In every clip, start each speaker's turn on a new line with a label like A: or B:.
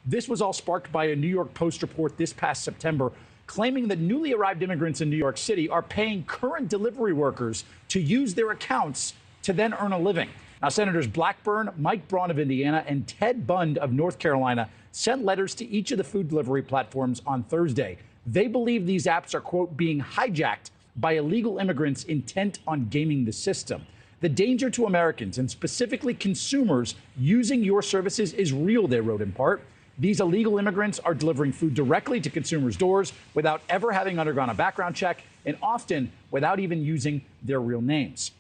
A: This was all sparked by a New York Post report this past September claiming that newly arrived immigrants in New York City are paying current delivery workers to use their accounts to then earn a living. Now, Senators Blackburn, Mike Braun of Indiana, and Ted Bund of North Carolina sent letters to each of the food delivery platforms on Thursday. They believe these apps are, quote, being hijacked by illegal immigrants intent on gaming the system. The danger to Americans, and specifically consumers, using your services is real, they wrote in part. These illegal immigrants are delivering food directly to consumers' doors without ever having undergone a background check, and often without even using their real names.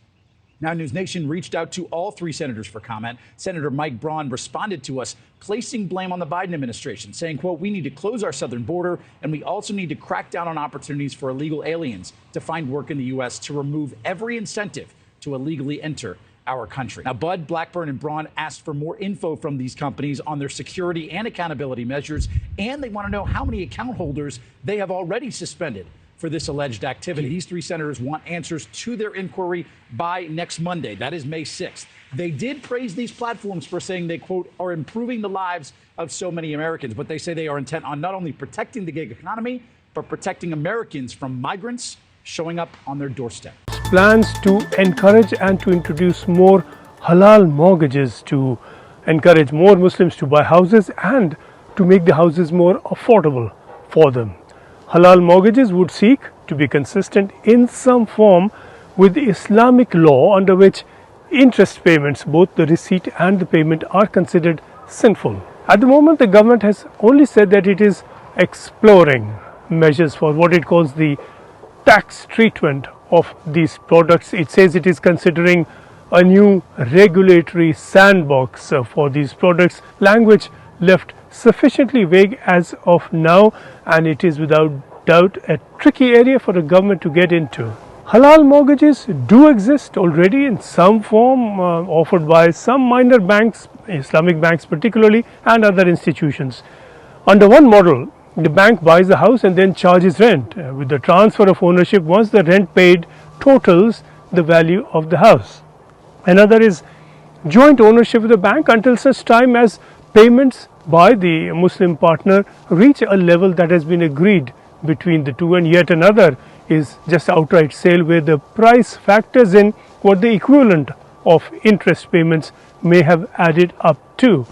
A: Now, NewsNation reached out to all three senators for comment. Senator Mike Braun responded to us, placing blame on the Biden administration, saying, quote, we need to close our southern border, and we also need to crack down on opportunities for illegal aliens to find work in the U.S. to remove every incentive to illegally enter our country. Now, Bud, Blackburn, and Braun asked for more info from these companies on their security and accountability measures, and they want to know how many account holders they have already suspended for this alleged activity. These three senators want answers to their inquiry by next Monday. That is May 6th. They did praise these platforms for saying they, quote, are improving the lives of so many Americans, but they say they are intent on not only protecting the gig economy, but protecting Americans from migrants showing up on their doorstep.
B: Plans to encourage and to introduce more halal mortgages to encourage more Muslims to buy houses and to make the houses more affordable for them. Halal mortgages would seek to be consistent in some form with the Islamic law under which interest payments, both the receipt and the payment, are considered sinful. At the moment, the government has only said that it is exploring measures for what it calls the tax treatment of these products. It says it is considering a new regulatory sandbox for these products. Language left sufficiently vague as of now, and it is without doubt a tricky area for the government to get into. Halal mortgages do exist already in some form, offered by some minor banks, Islamic banks particularly, and other institutions. Under one model, the bank buys the house and then charges rent. With the transfer of ownership, once the rent paid totals the value of the house. Another is joint ownership of the bank until such time as payments by the Muslim partner reach a level that has been agreed between the two, and yet another is just outright sale where the price factors in what the equivalent of interest payments may have added up to.